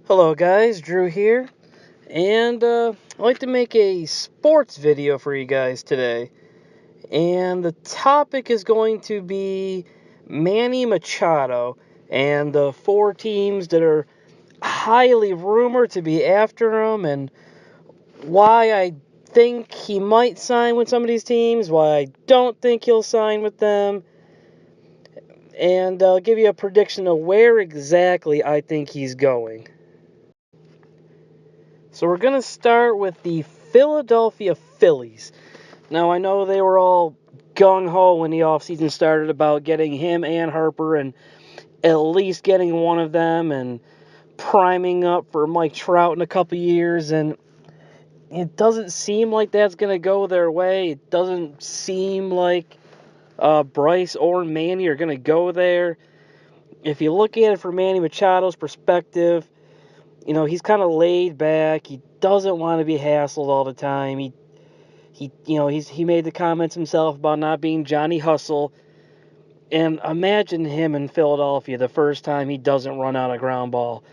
Hello guys, Drew here, and I'd like to make a sports video for you guys today. And the topic is going to be Manny Machado and the four teams that are highly rumored to be after him, and why I think he might sign with some of these teams, why I don't think he'll sign with them, and I'll give you a prediction of where exactly I think he's going. So we're going to start with the Philadelphia Phillies. Now, I know they were all gung-ho when the offseason started about getting him and Harper and at least getting one of them and priming up for Mike Trout in a couple years, and it doesn't seem like that's going to go their way. It doesn't seem like Bryce or Manny are going to go there. If you look at it from Manny Machado's perspective, he's kind of laid back. He doesn't want to be hassled all the time. He made the comments himself about not being Johnny Hustle. And imagine him in Philadelphia the first time he doesn't run out a ground ball.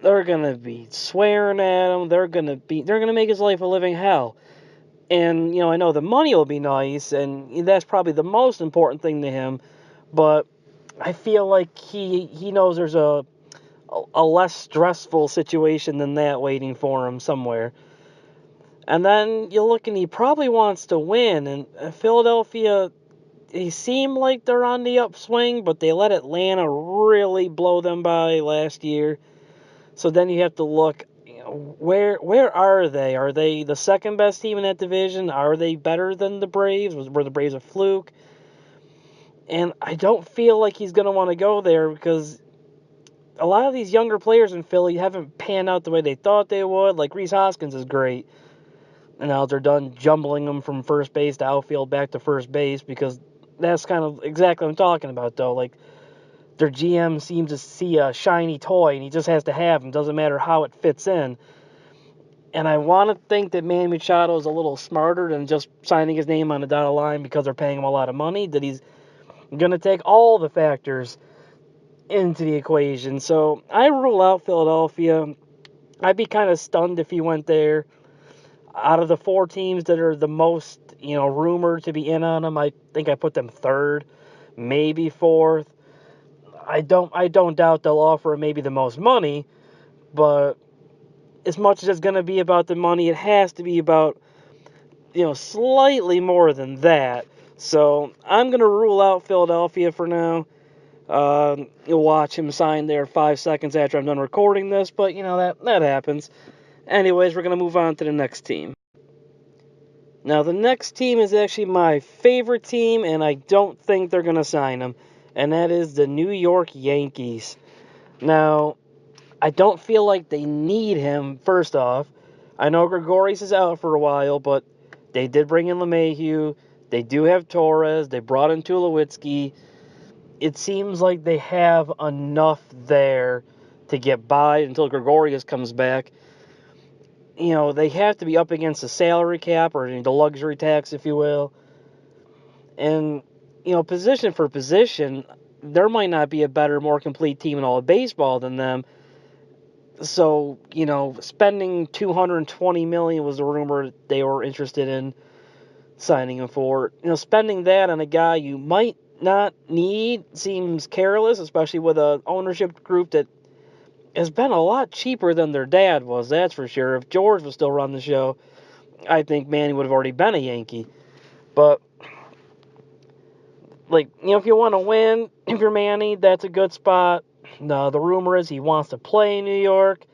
They're gonna be swearing at him. They're gonna make his life a living hell. And I know the money will be nice, and that's probably the most important thing to him. But I feel like he knows there's a less stressful situation than that waiting for him somewhere. And then you look and he probably wants to win. And Philadelphia, they seem like they're on the upswing, but they let Atlanta really blow them by last year. So then you have to look, where are they? Are they the second best team in that division? Are they better than the Braves? Were the Braves a fluke? And I don't feel like he's going to want to go there because a lot of these younger players in Philly haven't panned out the way they thought they would. Like Rhys Hoskins is great. And now they're done jumbling them from first base to outfield back to first base, because that's kind of exactly what I'm talking about, though. Like, their GM seems to see a shiny toy, and he just has to have him. Doesn't matter how it fits in. And I want to think that Manny Machado is a little smarter than just signing his name on the dotted line because they're paying him a lot of money, that he's going to take all the factors into the equation. So I rule out Philadelphia. I'd be kind of stunned if he went there. Out of the four teams that are the most, rumored to be in on him, I think I put them third, maybe fourth. I don't doubt they'll offer him maybe the most money, but as much as it's going to be about the money, it has to be about, slightly more than that. So I'm going to rule out Philadelphia for now. You'll watch him sign there 5 seconds after I'm done recording this, but that happens. Anyways, we're going to move on to the next team. Now, the next team is actually my favorite team, and I don't think they're going to sign him, and that is the New York Yankees. Now, I don't feel like they need him, first off. I know Gregorius is out for a while, but they did bring in LeMahieu. They do have Torres. They brought in Tulowitzki. It seems like they have enough there to get by until Gregorius comes back. They have to be up against the salary cap, or the luxury tax, if you will. And, position for position, there might not be a better, more complete team in all of baseball than them. So, spending $220 million was the rumor they were interested in signing him for. Spending that on a guy you might not need seems careless, especially with an ownership group that has been a lot cheaper than their dad was, that's for sure. If George was still running the show, I think Manny would have already been a Yankee. But, if you want to win, if you're Manny, that's a good spot. No, the rumor is he wants to play in New York.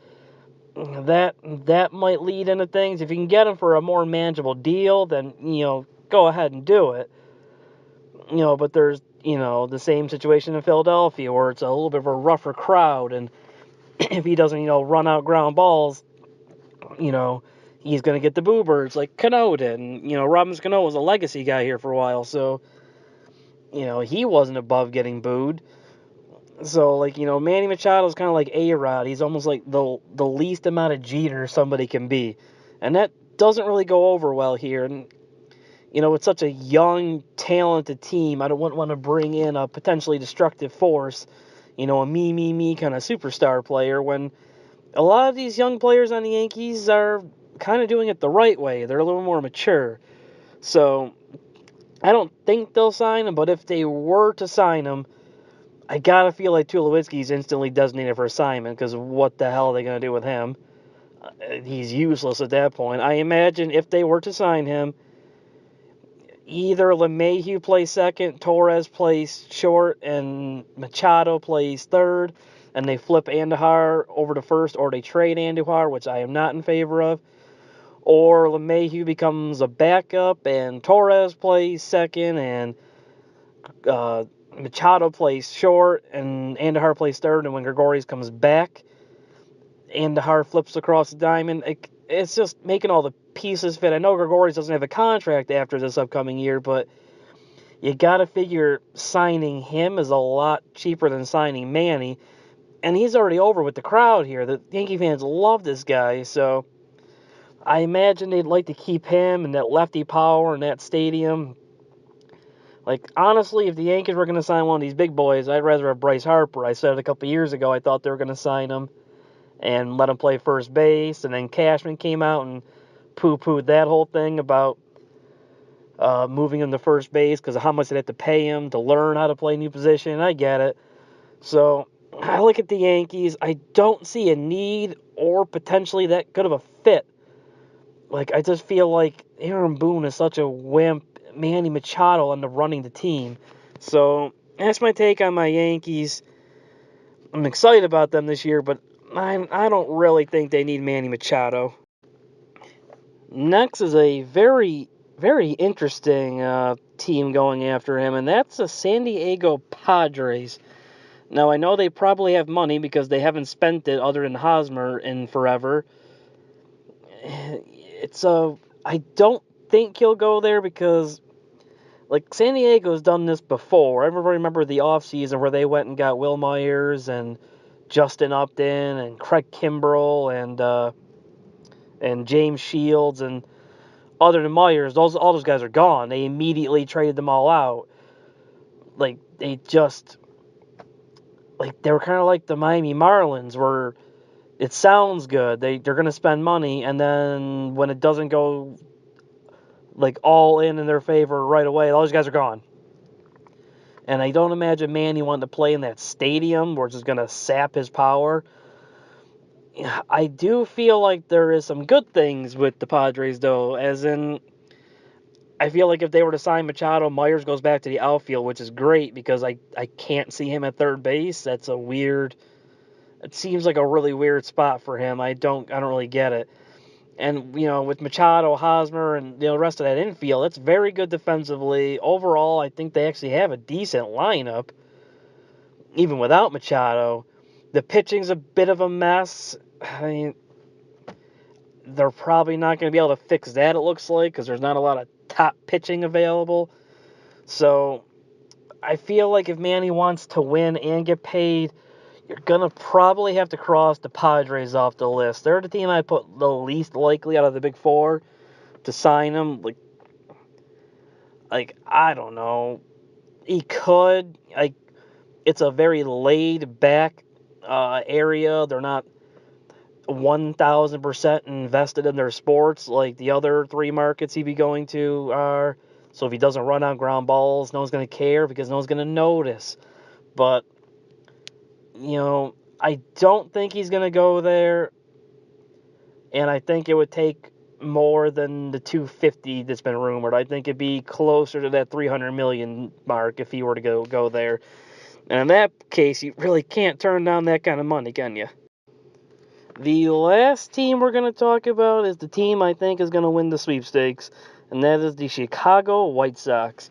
That might lead into things. If you can get him for a more manageable deal, then, go ahead and do it. But there's, the same situation in Philadelphia where it's a little bit of a rougher crowd, and if he doesn't, run out ground balls, he's going to get the boo birds like Cano did. And, Robinson Cano was a legacy guy here for a while, so, he wasn't above getting booed. So, Manny Machado's kind of like A-Rod. He's almost like the least amount of Jeter somebody can be. And that doesn't really go over well here. And, with such a young, talented team, I don't want to bring in a potentially destructive force, a me kind of superstar player when a lot of these young players on the Yankees are kind of doing it the right way. They're a little more mature. So I don't think they'll sign him, but if they were to sign him, I gotta feel like Tulowitzki's instantly designated for assignment, because what the hell are they gonna do with him? He's useless at that point. I imagine if they were to sign him, either LeMahieu plays second, Torres plays short, and Machado plays third, and they flip Andujar over to first, or they trade Andujar, which I am not in favor of. Or LeMahieu becomes a backup, and Torres plays second, and Machado plays short, and Andujar plays third, and when Gregorius comes back, Andujar flips across the diamond. It's just making all the pieces fit. I know Gregorius doesn't have a contract after this upcoming year, but you gotta figure signing him is a lot cheaper than signing Manny, and he's already over with the crowd here. The Yankee fans love this guy, so I imagine they'd like to keep him and that lefty power in that stadium. Like, honestly, if the Yankees were going to sign one of these big boys, I'd rather have Bryce Harper. I said it a couple years ago. I thought they were going to sign him and let him play first base. And then Cashman came out and poo-pooed that whole thing about moving him to first base because of how much they'd have to pay him to learn how to play a new position. I get it. So, I look at the Yankees. I don't see a need or potentially that good of a fit. Like, I just feel like Aaron Boone is such a wimp. Manny Machado ended up running the team. So, that's my take on my Yankees. I'm excited about them this year, but I don't really think they need Manny Machado. Next is a very, very interesting team going after him, and that's the San Diego Padres. Now, I know they probably have money because they haven't spent it other than Hosmer in forever. I don't think he'll go there because, like, San Diego's done this before. Everybody remember the offseason where they went and got Will Myers and Justin Upton and Craig Kimbrell and James Shields, and other than Myers, all those guys are gone. They immediately traded them all out. Like, they were kind of like the Miami Marlins, where it sounds good. They're going to spend money, and then when it doesn't go like all in their favor right away, all those guys are gone. And I don't imagine Manny wanting to play in that stadium where it's just going to sap his power. I do feel like there is some good things with the Padres, though, as in, I feel like if they were to sign Machado, Myers goes back to the outfield, which is great because I can't see him at third base. It seems like a really weird spot for him. I don't really get it. And, with Machado, Hosmer, and the rest of that infield, it's very good defensively. Overall, I think they actually have a decent lineup, even without Machado. The pitching's a bit of a mess. I mean, they're probably not going to be able to fix that, it looks like, because there's not a lot of top pitching available. So, I feel like if Manny wants to win and get paid, you're going to probably have to cross the Padres off the list. They're the team I put the least likely out of the big four to sign him. Like I don't know. He could. It's a very laid back area. They're not 1,000% invested in their sports like the other three markets he'd be going to are. So if he doesn't run out ground balls, no one's going to care because no one's going to notice. But, I don't think he's going to go there. And I think it would take more than the 250 that's been rumored. I think it'd be closer to that 300 million mark if he were to go there. And in that case, you really can't turn down that kind of money, can you? The last team we're going to talk about is the team I think is going to win the sweepstakes, and that is the Chicago White Sox.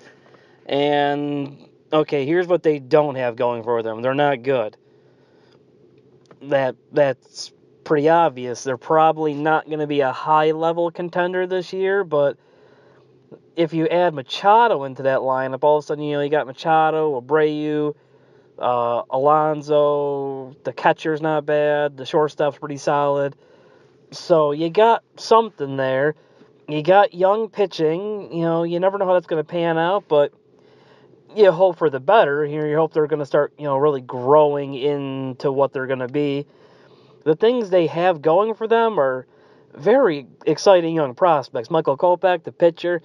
And, okay, here's what they don't have going for them. They're not good. That's pretty obvious. They're probably not going to be a high-level contender this year, but if you add Machado into that lineup, all of a sudden, you got Machado, Abreu, Alonso, the catcher's not bad, the shortstop's pretty solid. So you got something there. You got young pitching. You never know how that's going to pan out, but you hope for the better. You hope they're going to start, really growing into what they're going to be. the things they have going for them are very exciting young prospects. Michael Kopech, the pitcher,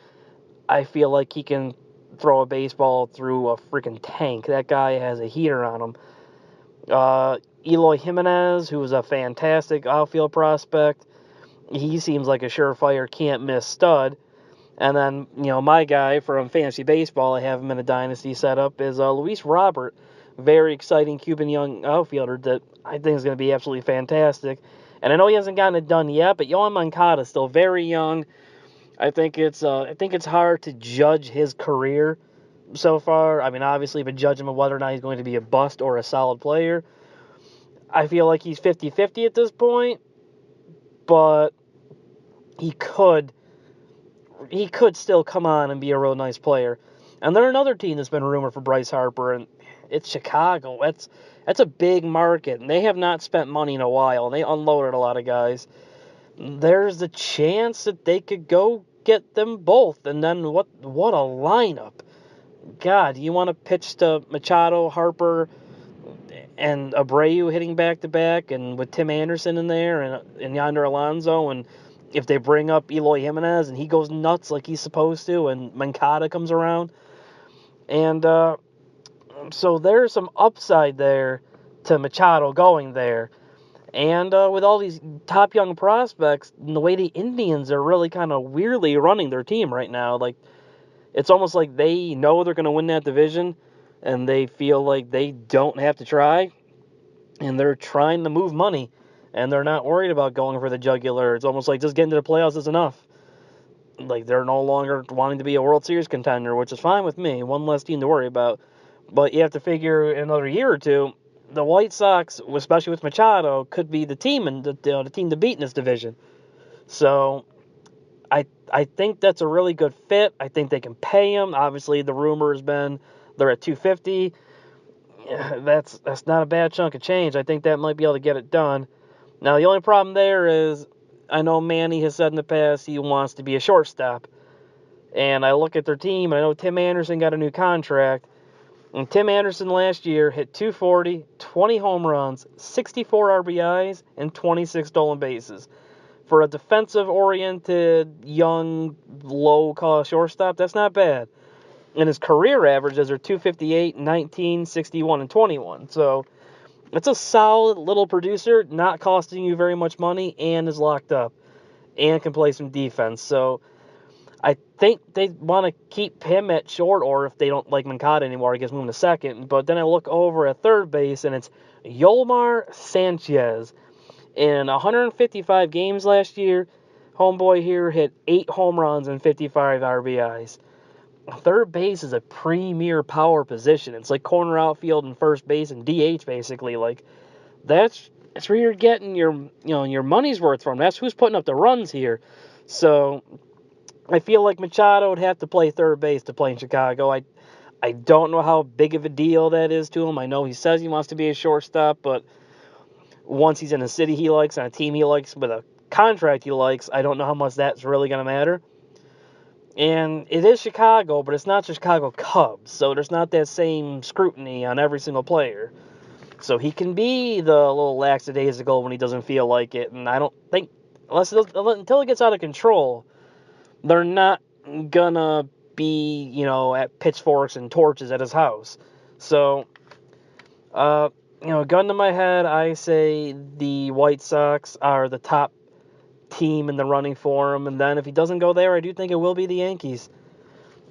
I feel like he can throw a baseball through a freaking tank. That guy has a heater on him. Eloy Jimenez, who is a fantastic outfield prospect, he seems like a surefire can't miss stud. And then, my guy from Fantasy Baseball, I have him in a dynasty setup, is Luis Robert. Very exciting Cuban young outfielder that I think is going to be absolutely fantastic. And I know he hasn't gotten it done yet, but Yohan Moncada is still very young. I think it's hard to judge his career so far. I mean, obviously, but judge him on whether or not he's going to be a bust or a solid player. I feel like he's 50-50 at this point, but he could still come on and be a real nice player. And they're another team that's been rumored for Bryce Harper, and it's Chicago. That's a big market, and they have not spent money in a while, and they unloaded a lot of guys. There's a chance that they could go get them both, and then what a lineup. God, you want to pitch to Machado, Harper, and Abreu hitting back-to-back, and with Tim Anderson in there, and Yonder Alonso, and if they bring up Eloy Jimenez, and he goes nuts like he's supposed to, and Moncada comes around. And so there's some upside there to Machado going there. And with all these top young prospects, and the way the Indians are really kind of weirdly running their team right now, like it's almost like they know they're going to win that division, and they feel like they don't have to try, and they're trying to move money, and they're not worried about going for the jugular. It's almost like just getting to the playoffs is enough. Like they're no longer wanting to be a World Series contender, which is fine with me. One less team to worry about. But you have to figure in another year or two, the White Sox, especially with Machado, could be the team and the team to beat in this division. So I think that's a really good fit. I think they can pay him. Obviously, the rumor has been they're at 250. That's not a bad chunk of change. I think that might be able to get it done. Now, the only problem there is I know Manny has said in the past he wants to be a shortstop. And I look at their team, and I know Tim Anderson got a new contract. And Tim Anderson last year hit 240, 20 home runs, 64 RBIs, and 26 stolen bases. For a defensive-oriented, young, low-cost shortstop, that's not bad. And his career averages are 258, 19, 61, and 21. So it's a solid little producer, not costing you very much money, and is locked up, and can play some defense. So I think they want to keep him at short, or if they don't like Moncada anymore, I guess move him to second. But then I look over at third base, and it's Yolmar Sanchez. In 155 games last year, homeboy here hit 8 home runs and 55 RBIs. Third base is a premier power position. It's like corner outfield and first base and DH basically. Like that's where you're getting your money's worth from. That's who's putting up the runs here. So I feel like Machado would have to play third base to play in Chicago. I don't know how big of a deal that is to him. I know he says he wants to be a shortstop, but once he's in a city he likes, on a team he likes, with a contract he likes, I don't know how much that's really going to matter. And it is Chicago, but it's not the Chicago Cubs, so there's not that same scrutiny on every single player. So he can be the little lackadaisical when he doesn't feel like it, and I don't think, until it gets out of control, they're not gonna be, at pitchforks and torches at his house. So, gun to my head, I say the White Sox are the top team in the running for him, and then if he doesn't go there, I do think it will be the Yankees.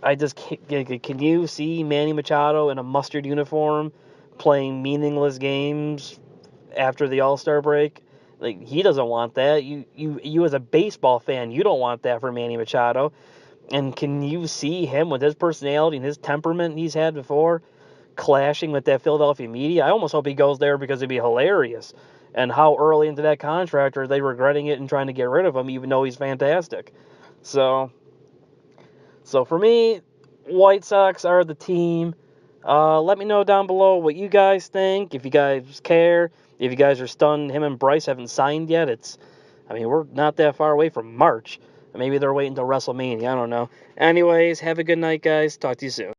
I just can't, can you see Manny Machado in a mustard uniform playing meaningless games after the All-Star break? Like, he doesn't want that. You as a baseball fan, you don't want that for Manny Machado. And can you see him with his personality and his temperament he's had before clashing with that Philadelphia media? I almost hope he goes there because it'd be hilarious. And how early into that contract are they regretting it and trying to get rid of him, even though he's fantastic? So for me, White Sox are the team. Let me know down below what you guys think. If you guys care, if you guys are stunned him and Bryce haven't signed yet. We're not that far away from March. Maybe they're waiting until WrestleMania. I don't know. Anyways, have a good night, guys. Talk to you soon.